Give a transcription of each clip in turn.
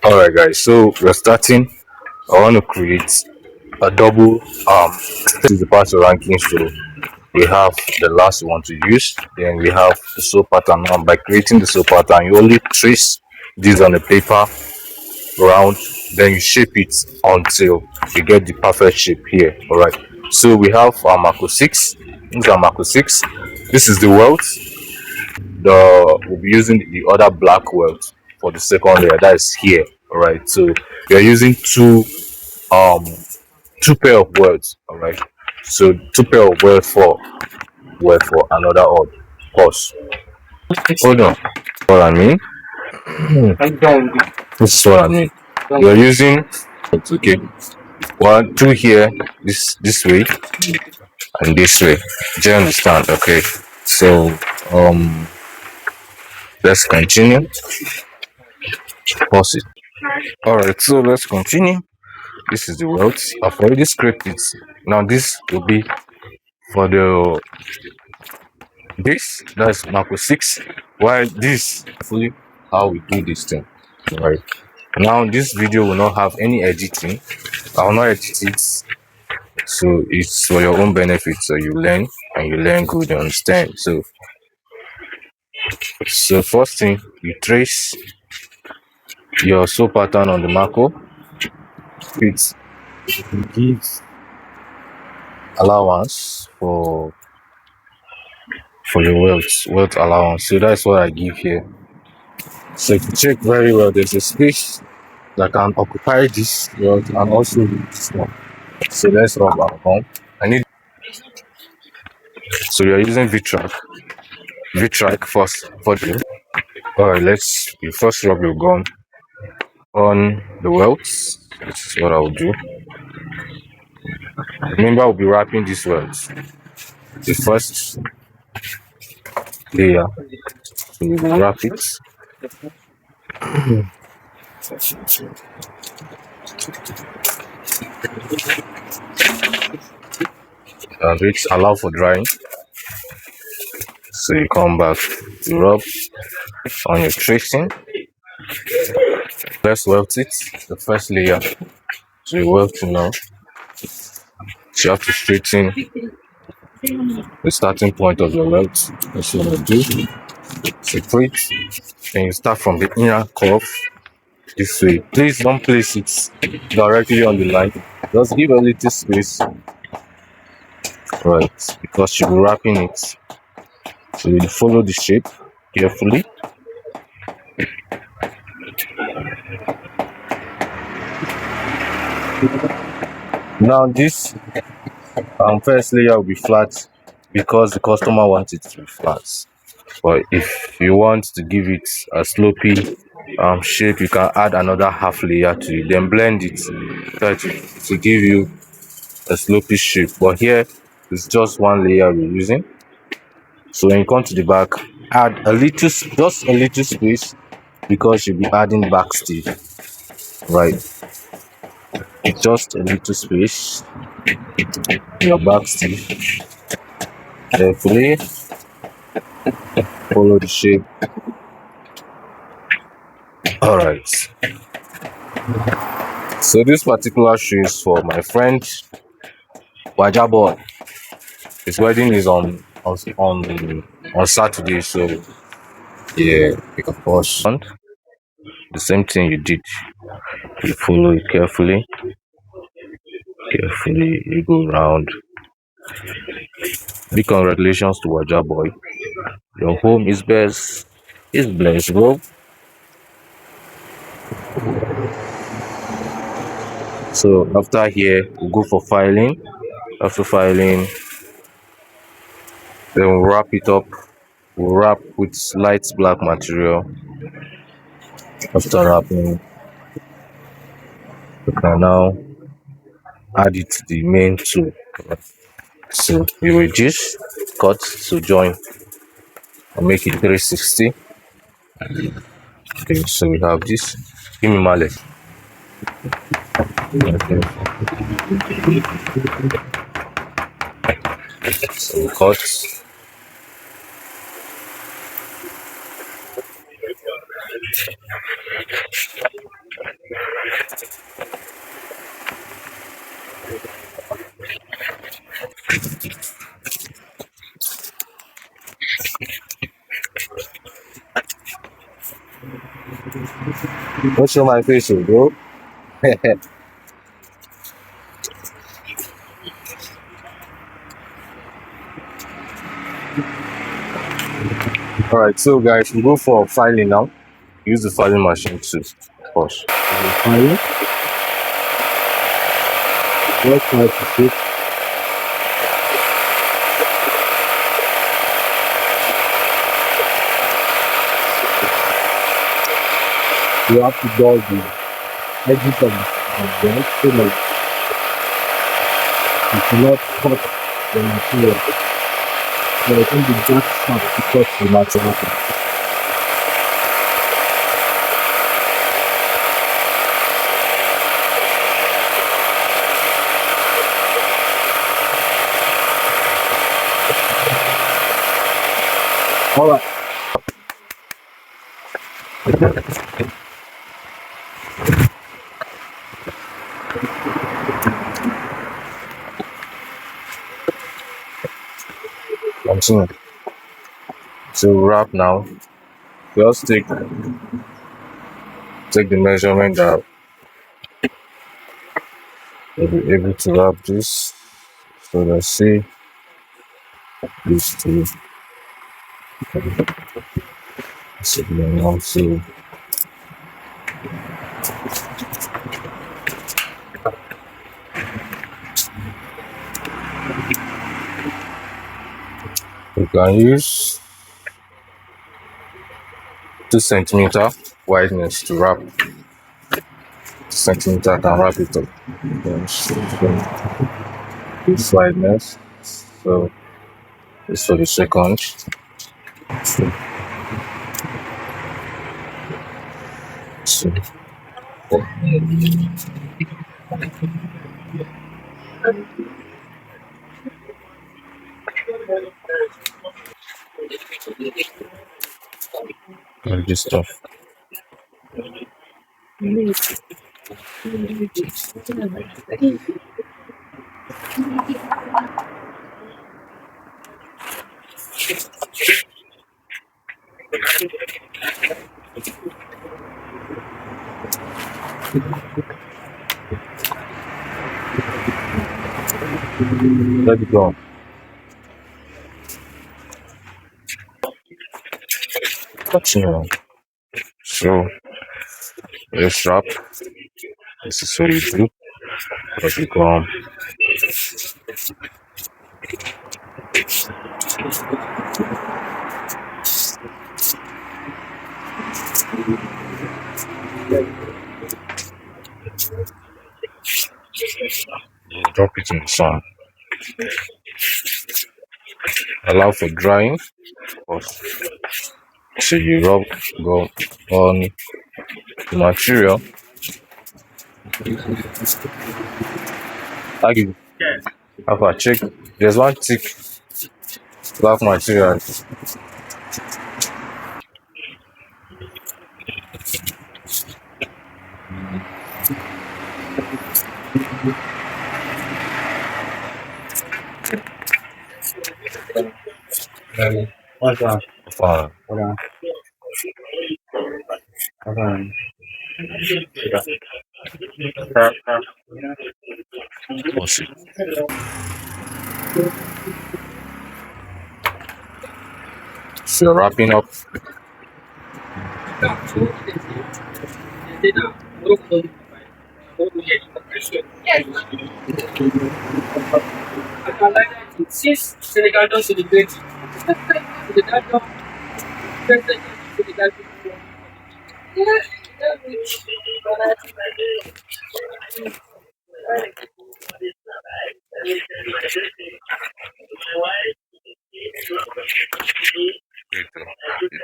All right, guys. So we're starting. I want to create a double. This is the Patoranking. So we have the last one to use. Then we have the sew pattern. Now, by creating the sew pattern, you only trace this on the paper round. Then you shape it until you get the perfect shape here. All right. So we have our Maco 6. This is our Maco 6. This is the welt. We'll be using the other black welt for the second layer. That is here. All right. So we are using um two pair of words. All right. So two pair of words for word for another odd course. Hold on. What I mean? This is what I mean. You're using okay. One, two here, this way and this way. Do you understand? Okay. So let's continue. Pause it. Alright, so let's continue. This is the world. I've already scripted it. Now this will be for the this that's Marco 6. While this fully how we do this thing. Right. Now this video will not have any editing. I will not edit it. So it's for your own benefit. So you learn and you learn good, you understand. So first thing you trace your sew pattern on the Marco. It gives allowance for your wealth allowance. So that's what I give here. So if you check very well, there's a space that can occupy this wealth and also this one. So let's rub our home. I need so you're using V-track first for the alright, let's you first rub your gum on the welts. This is what I'll do. Remember I'll be wrapping this welts. The first layer. So we will wrap it. Which allow for drying. So you come back to rub on your tracing. Let's welt it. The first layer. So you welt it now. So you have to straighten the starting point of your welt. That's what I do. Separate. Then you start from the inner curve this way. Please don't place it directly on the line. Just give a little space. Right, because you'll be wrapping it. So you follow the shape carefully. Now this first layer will be flat because the customer wants it to be flat. But if you want to give it a slopey shape, you can add another half layer to it, then blend it to give you a slopey shape. But here it's just one layer we're using. So when you come to the back, add a little, just a little space because you'll be adding back stitch. Right, just a little space. Your back stitch. Carefully follow the shape. All right. So this particular shoe is for my friend Wajaboy. His wedding is on Saturday, so yeah, you can pause. The same thing you did. You follow it carefully. Carefully, you go round. Big congratulations to Wajaboy. Your home is best. Is blessed, bro. So after here, we'll go for filing. After filing, then we'll wrap it up. We'll wrap with light black material. After wrapping, we can now add it to the main tool. So you reduce, cut to join and make it 360. Okay, so we have this. Give me mallet. Okay. So we cut. Don't show my face, oh, bro. Alright, so guys, we go for filing now. Use the filing machine to pause. Filing. Just try to fit. You have to dodge the edges of the belt so that you cannot cut the material. So I think the jack sharp to cut the material. Alright. Continue. So wrap now. Just take the measurement that you'll be able to wrap this. So let's see these two. So then also you can use 2 centimeter wideness to wrap. 2 centimeter can wrap it up. This wideness. So this for the second. So all this stuff. Let it go. Continue. So let's wrap. This is what you do. Let it go. Drop it in the sun. Allow for drying. So you go on the material. I give have a check. There's one thick black material. What's that? Fine. Okay. Push it. So wrapping up.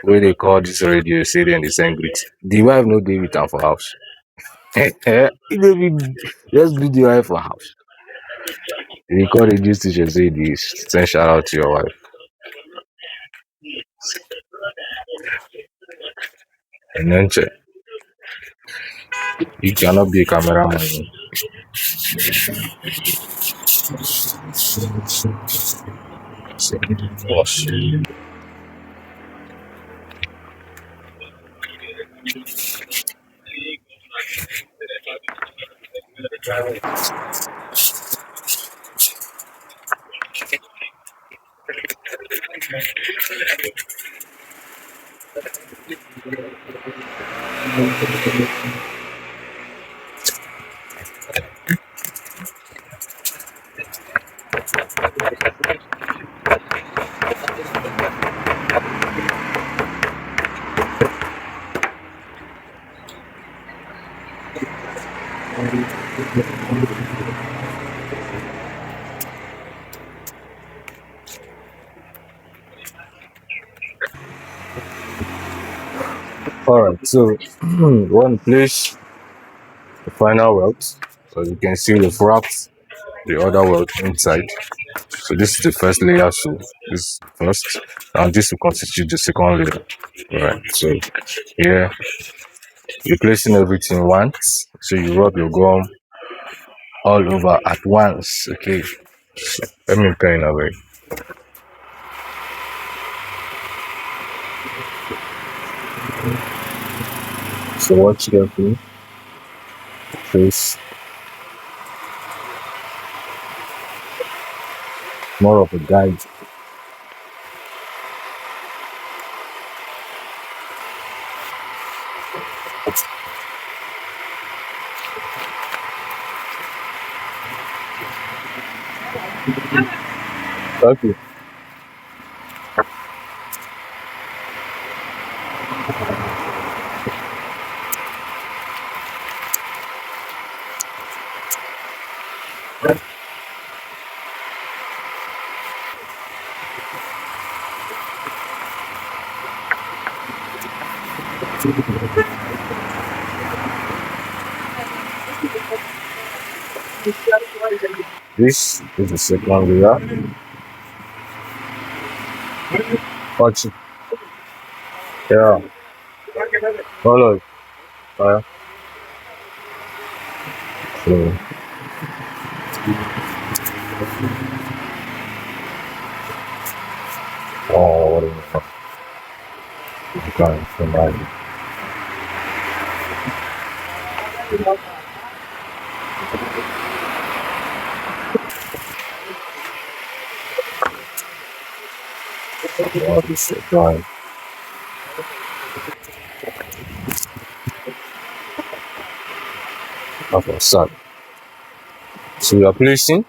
Where they call this radio city and the same greet. The wife no dey with am for house. It dey be just be the wife for house. They call radio station say this. Send shout out to your wife. And then check. You cannot be a cameraman. Wash. Alright, so one place the final welt, so you can see the wrapped the other welt inside. So this is the first layer, so this first, and this will constitute the second layer. Alright, so here you're placing everything once, so you rub your gum all over at once. Okay, so let me turn away. So watch carefully, place more of a guide. Okay, this is the second layer. Watch it. Yeah, follow. Uh, so, oh, what the fuck? You can't combine. Oh, this is drawing. Okay, so we are placing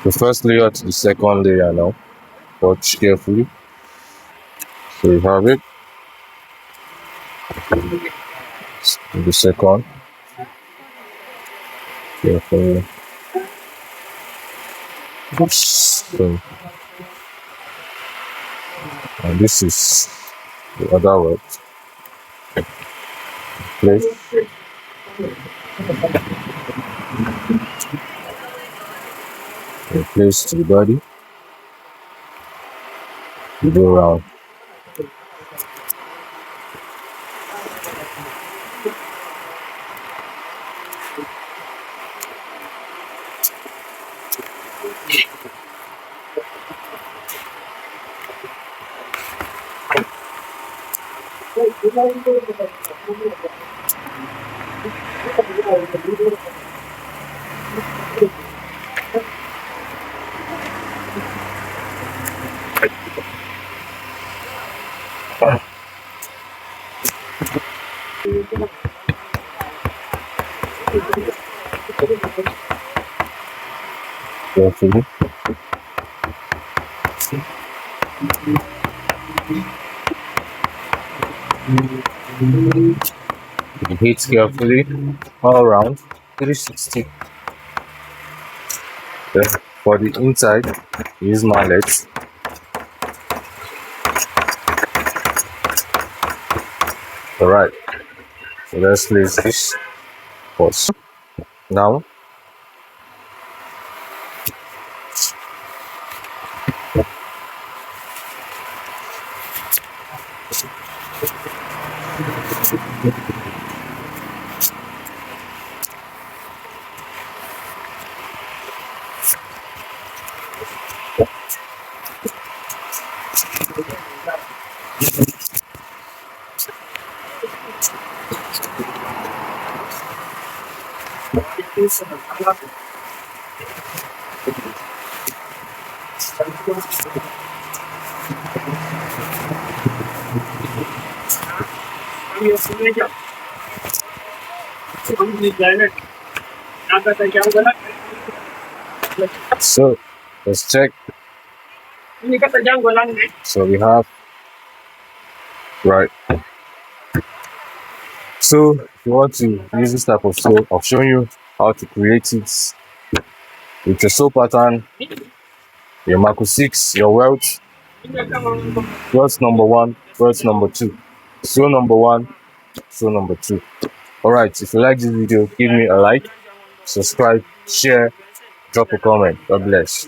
the first layer to the second layer now. Watch carefully. So you have it. The second. Carefully. So, and this is the other word. Place. And place to the body. You go around. Carefully. You hit carefully all around. 360. Then for the inside, use mallets. Alright, so let's place this first. Now, So let's check. So we have right. So if you want to use this type of sew, I've shown you how to create it with your sew pattern, your Maco 6, your welt number 1, welt number 2, sew number 1, sew number 2. Alright, if you like this video, give me a like, subscribe, share, drop a comment. God bless.